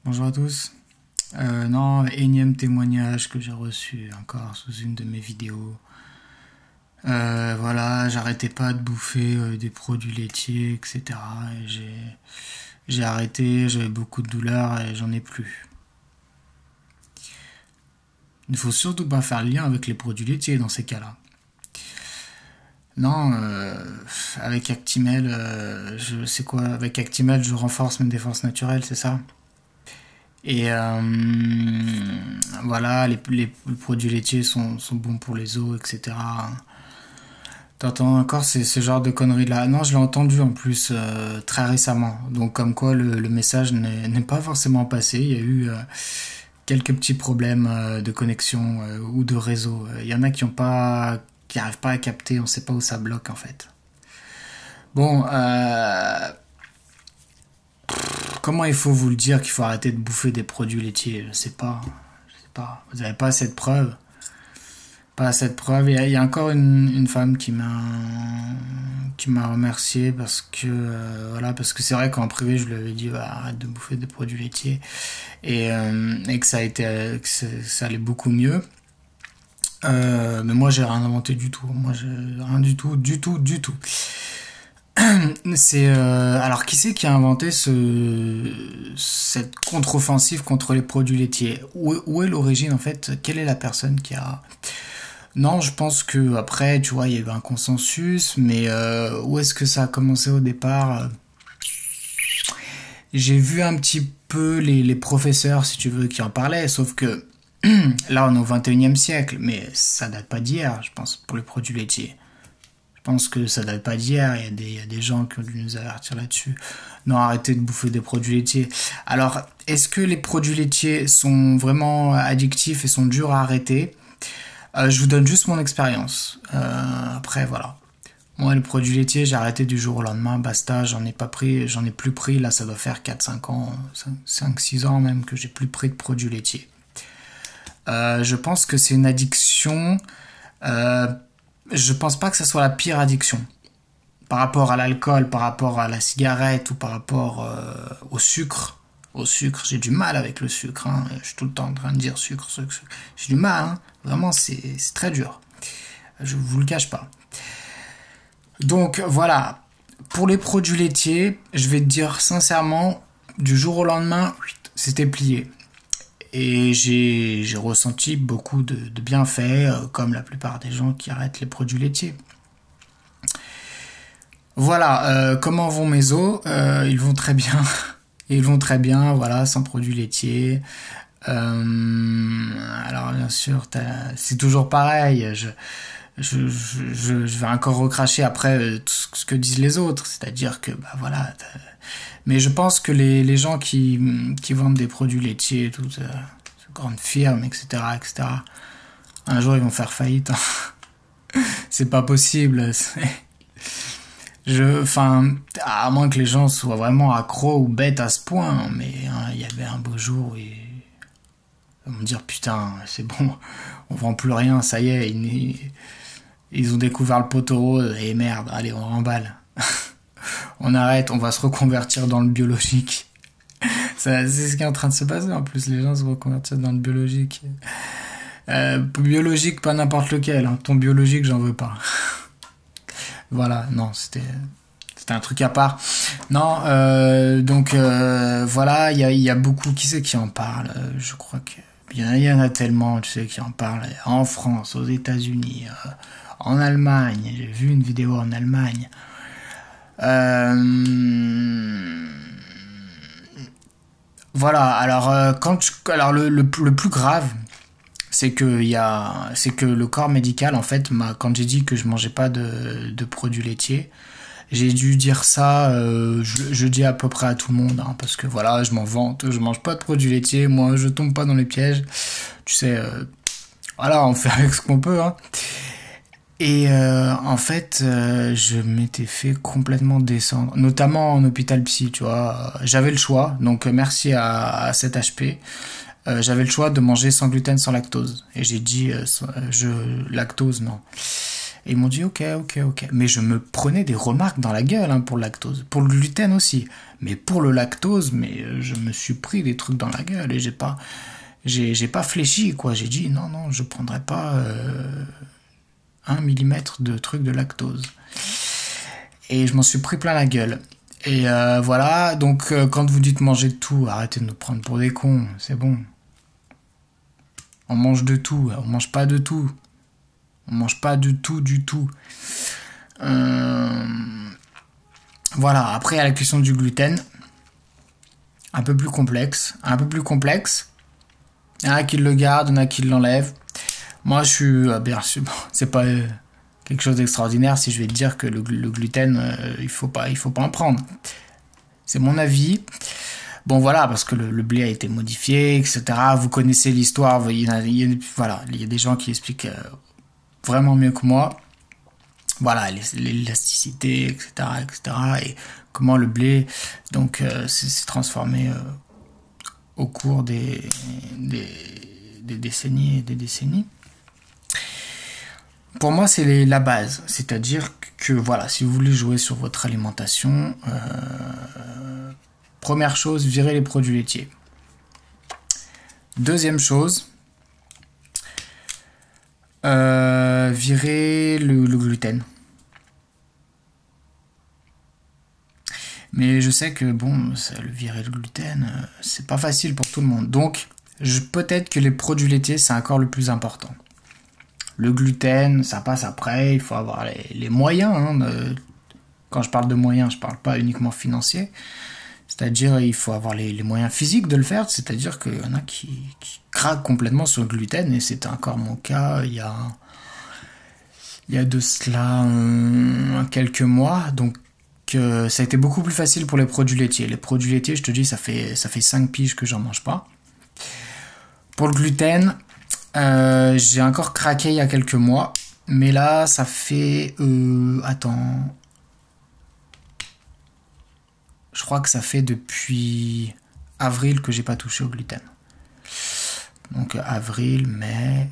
Bonjour à tous. Non, énième témoignage que j'ai reçu encore sous une de mes vidéos. Voilà, j'arrêtais pas de bouffer des produits laitiers, etc. Et j'ai arrêté, j'avais beaucoup de douleurs et j'en ai plus. Il ne faut surtout pas faire le lien avec les produits laitiers dans ces cas-là. Non, avec Actimel, c'est quoi? Avec Actimel, je renforce mes défenses naturelles, c'est ça? Et voilà, les produits laitiers sont bons pour les os, etc. T'entends encore ce genre de conneries-là? Non, je l'ai entendu en plus très récemment. Donc comme quoi le message n'est pas forcément passé. Il y a eu quelques petits problèmes de connexion ou de réseau. Il y en a qui arrivent pas à capter. On sait pas où ça bloque en fait. Bon, comment il faut vous le dire qu'il faut arrêter de bouffer des produits laitiers? Je sais pas. Je sais pas. Vous n'avez pas cette preuve? Pas cette preuve. Il y a encore une femme qui m'a remercié parce que voilà, parce que c'est vrai qu'en privé je lui avais dit bah, arrête de bouffer des produits laitiers et que ça a été ça allait beaucoup mieux. Mais moi j'ai rien inventé du tout. Moi j'ai rien du tout, du tout, du tout. C'est alors qui c'est qui a inventé cette contre-offensive contre les produits laitiers? Où est l'origine en fait? Quelle est la personne qui a Non, je pense que après, tu vois, il y avait un consensus, mais où est-ce que ça a commencé au départ? J'ai vu un petit peu les professeurs, si tu veux, qui en parlaient, sauf que là, on est au 21e siècle, mais ça date pas d'hier, je pense, pour les produits laitiers. Je pense que ça date pas d'hier, il y a des gens qui ont dû nous avertir là-dessus. Non, arrêtez de bouffer des produits laitiers. Alors, est-ce que les produits laitiers sont vraiment addictifs et sont durs à arrêter? Je vous donne juste mon expérience. Après, voilà. Moi, le produit laitier, j'ai arrêté du jour au lendemain, basta, j'en ai plus pris, là ça doit faire 4 5 ans, 5 6 ans même que j'ai plus pris de produits laitiers. Je pense que c'est une addiction, euh, je pense pas que ça soit la pire addiction. Par rapport à l'alcool, par rapport à la cigarette ou par rapport au sucre. Au sucre, j'ai du mal avec le sucre, hein. Je suis tout le temps en train de dire sucre, sucre, sucre. J'ai du mal, hein. Vraiment, c'est très dur. Je vous le cache pas. Donc voilà, pour les produits laitiers, je vais te dire sincèrement, du jour au lendemain, c'était plié. Et j'ai ressenti beaucoup de bienfaits, comme la plupart des gens qui arrêtent les produits laitiers. Voilà, comment vont mes os? Ils vont très bien. Ils vont très bien, voilà, sans produits laitiers. Alors bien sûr, c'est toujours pareil. Je vais encore recracher après tout ce que disent les autres. C'est-à-dire que, bah voilà. Mais je pense que les gens qui vendent des produits laitiers, toutes ces grandes firmes, etc., etc., un jour ils vont faire faillite, hein. C'est pas possible. Enfin, à moins que les gens soient vraiment accros ou bêtes à ce point, mais hein, il y avait un beau jour où ils vont me dire putain, c'est bon, on vend plus rien, ça y est, ils ont découvert le poteau rose et merde, allez, on remballe. On arrête, on va se reconvertir dans le biologique. C'est ce qui est en train de se passer en plus, les gens se reconvertissent dans le biologique. Biologique, pas n'importe lequel, hein. Ton biologique, j'en veux pas. Voilà, non, c'était un truc à part. Non, donc voilà, il y a beaucoup, qui c'est qui en parle? Je crois que il y en a tellement, tu sais, qui en parlent en France, aux États-Unis, en Allemagne. J'ai vu une vidéo en Allemagne. Euh, voilà, alors alors le plus grave, c'est que le corps médical en fait quand j'ai dit que je mangeais pas de produits laitiers, j'ai dû dire ça, je dis à peu près à tout le monde, hein, parce que voilà, je m'en vante, je mange pas de produits laitiers, moi je tombe pas dans les pièges, tu sais, voilà, on fait avec ce qu'on peut, hein. Et en fait, je m'étais fait complètement descendre, notamment en hôpital psy, tu vois. J'avais le choix, donc merci à cet HP. J'avais le choix de manger sans gluten, sans lactose. Et j'ai dit, lactose, non. Et ils m'ont dit, ok, ok, ok. Mais je me prenais des remarques dans la gueule, hein, pour le lactose. Pour le gluten aussi. Mais pour le lactose, je me suis pris des trucs dans la gueule et j'ai pas fléchi, quoi. J'ai dit, non, non, je prendrai pas 1 millimètre de trucs de lactose. Et je m'en suis pris plein la gueule. Et voilà, donc quand vous dites manger de tout, arrêtez de nous prendre pour des cons, c'est bon. On mange de tout, on mange pas de tout. On mange pas de tout du tout. Voilà, après il y a la question du gluten. Un peu plus complexe. Un peu plus complexe. Il y en a qui le gardent, il y en a qui l'enlèvent. Moi je suis... bien sûr, bon, c'est pas quelque chose d'extraordinaire si je vais te dire que le gluten, il faut pas en prendre. C'est mon avis. Bon voilà, parce que le blé a été modifié, etc. Vous connaissez l'histoire, voilà, il y a des gens qui expliquent vraiment mieux que moi. Voilà, l'élasticité, etc., etc. Et comment le blé donc s'est transformé au cours des décennies et des décennies. Pour moi, c'est la base. C'est-à-dire que, voilà, si vous voulez jouer sur votre alimentation, première chose, virez les produits laitiers. Deuxième chose, virez le gluten. Mais je sais que, bon, virer le gluten, c'est pas facile pour tout le monde. Donc, peut-être que les produits laitiers, c'est encore le plus important. Le gluten, ça passe après, il faut avoir les moyens. Hein, quand je parle de moyens, je parle pas uniquement financiers. C'est-à-dire, il faut avoir les moyens physiques de le faire. C'est-à-dire qu'il y en a qui craquent complètement sur le gluten, et c'était encore mon cas il y a de cela quelques mois. Donc, ça a été beaucoup plus facile pour les produits laitiers. Les produits laitiers, je te dis, ça fait 5 piges que j'en mange pas. Pour le gluten... j'ai encore craqué il y a quelques mois, mais là ça fait attends, je crois que ça fait depuis avril que j'ai pas touché au gluten. Donc avril, mai,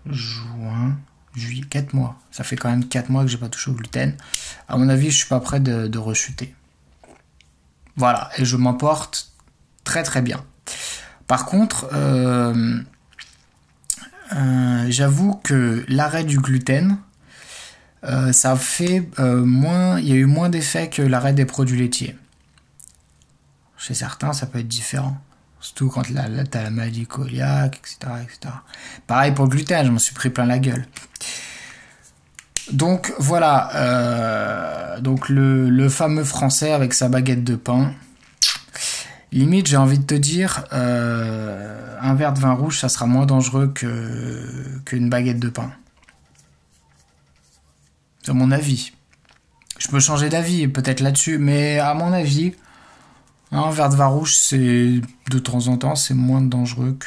juin, juillet, 4 mois. Ça fait quand même 4 mois que j'ai pas touché au gluten. À mon avis, je suis pas prêt de rechuter. Voilà, et je m'en porte très très bien. Par contre, j'avoue que l'arrêt du gluten, ça fait moins, il y a eu moins d'effets que l'arrêt des produits laitiers. Chez certains, ça peut être différent. Surtout quand là t'as la maladie cœliaque, etc., etc. Pareil pour le gluten, je m'en suis pris plein la gueule. Donc voilà, donc le fameux français avec sa baguette de pain. Limite, j'ai envie de te dire, un verre de vin rouge, ça sera moins dangereux qu'une baguette de pain. C'est mon avis. Je peux changer d'avis peut-être là-dessus, mais à mon avis, un verre de vin rouge, c'est de temps en temps, c'est moins dangereux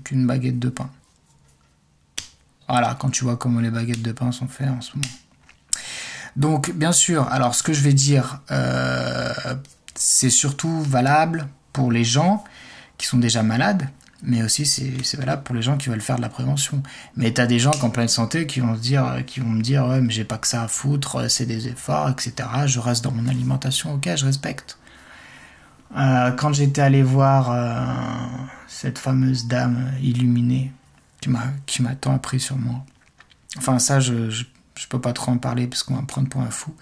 qu'une baguette de pain. Voilà, quand tu vois comment les baguettes de pain sont faites en ce moment. Donc, bien sûr, alors ce que je vais dire, c'est surtout valable pour les gens qui sont déjà malades, mais aussi c'est valable pour les gens qui veulent faire de la prévention. Mais t'as des gens qui ont pleine santé qui vont me dire ouais, mais j'ai pas que ça à foutre, c'est des efforts, etc. Je reste dans mon alimentation, ok, je respecte. Quand j'étais allé voir cette fameuse dame illuminée qui m'a tant appris sur moi. Enfin ça je peux pas trop en parler parce qu'on va me prendre pour un fou.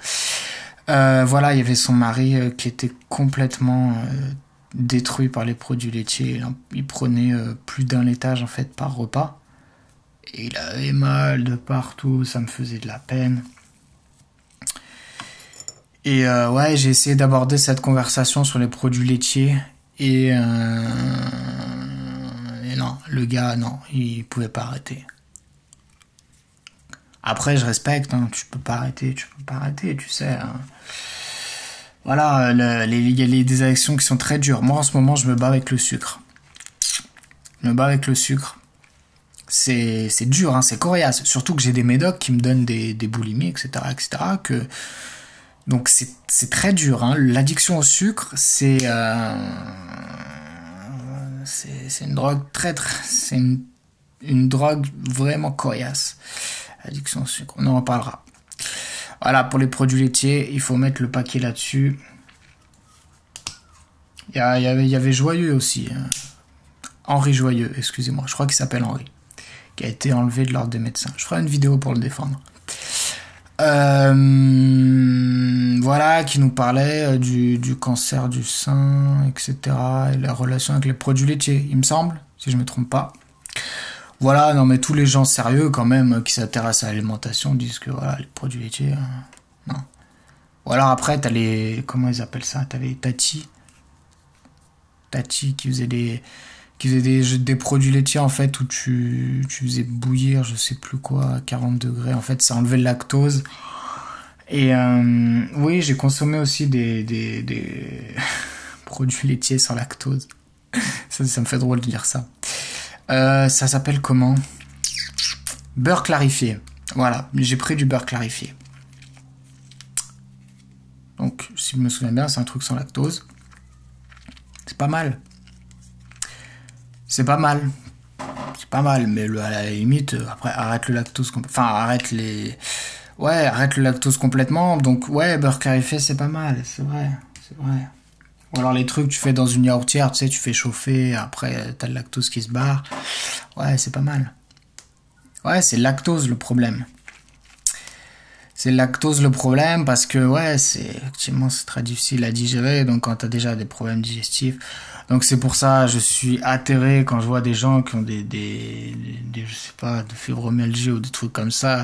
Voilà, il y avait son mari qui était complètement détruit par les produits laitiers. Il prenait plus d'un laitage en fait par repas. Et il avait mal de partout, ça me faisait de la peine. Et ouais, j'ai essayé d'aborder cette conversation sur les produits laitiers. Et non, le gars, non, il pouvait pas arrêter. Après, je respecte, hein, tu peux pas arrêter, tu sais. Hein. Voilà, il y a des actions qui sont très dures. Moi, en ce moment, je me bats avec le sucre. Je me bats avec le sucre. C'est dur, hein, c'est coriace. Surtout que j'ai des médocs qui me donnent des boulimies, etc., etc. Donc, c'est très dur. Hein. L'addiction au sucre, c'est une drogue c'est une drogue vraiment coriace. Addiction au sucre, on en reparlera. Voilà, pour les produits laitiers, il faut mettre le paquet là-dessus. Il y avait Joyeux aussi. Henri Joyeux, excusez-moi. Je crois qu'il s'appelle Henri. Qui a été enlevé de l'ordre des médecins. Je ferai une vidéo pour le défendre. Voilà, qui nous parlait du cancer du sein, etc. Et la relation avec les produits laitiers, il me semble, si je me trompe pas. Voilà, non mais tous les gens sérieux quand même qui s'intéressent à l'alimentation disent que voilà, les produits laitiers, non. Ou alors après, t'as les... Comment ils appellent ça? T'as les Tati. Tati qui faisaient des produits laitiers en fait où tu faisais bouillir je sais plus quoi à 40 degrés. En fait, ça enlevait le lactose. Et oui, j'ai consommé aussi des produits laitiers sans lactose. Ça me fait drôle de dire ça. Ça s'appelle comment? Beurre clarifié. Voilà, j'ai pris du beurre clarifié. Donc, si je me souviens bien, c'est un truc sans lactose. C'est pas mal. C'est pas mal. C'est pas mal, mais à la limite, après, arrête le lactose. Enfin, arrête les... Ouais, arrête le lactose complètement. Donc, ouais, beurre clarifié, c'est pas mal. C'est vrai. C'est vrai. Ou alors les trucs que tu fais dans une yaourtière, tu sais, tu fais chauffer, après t'as le lactose qui se barre. Ouais, c'est pas mal. Ouais, c'est le lactose le problème. C'est le lactose le problème parce que, ouais, effectivement, c'est très difficile à digérer. Donc, quand t'as déjà des problèmes digestifs. Donc, c'est pour ça, je suis atterré quand je vois des gens qui ont je sais pas, de fibromyalgie ou des trucs comme ça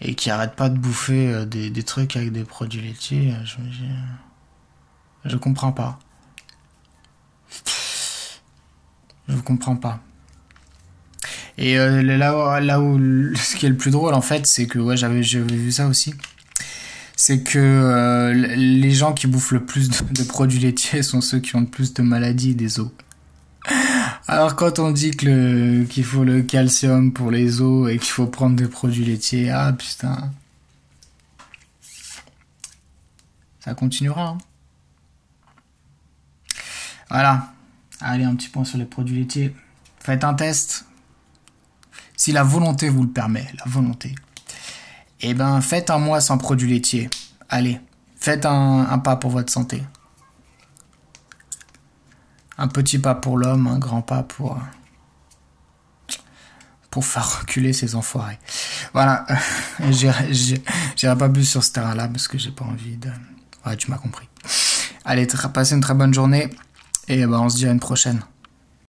et qui arrêtent pas de bouffer des trucs avec des produits laitiers. Je comprends pas. Je comprends pas. Et là où ce qui est le plus drôle en fait, c'est que ouais, j'avais vu ça aussi. C'est que les gens qui bouffent le plus de produits laitiers sont ceux qui ont le plus de maladies des os. Alors quand on dit qu'il faut le calcium pour les os et qu'il faut prendre des produits laitiers, ah putain. Ça continuera. Hein. Voilà. Allez, un petit point sur les produits laitiers. Faites un test. Si la volonté vous le permet, la volonté. Eh ben, faites un mois sans produits laitiers. Allez, faites un pas pour votre santé. Un petit pas pour l'homme, un grand pas pour faire reculer ces enfoirés. Voilà. J'irai pas plus sur ce terrain-là parce que j'ai pas envie de... Ouais, tu m'as compris. Allez, passez une très bonne journée. Et ben, on se dit à une prochaine.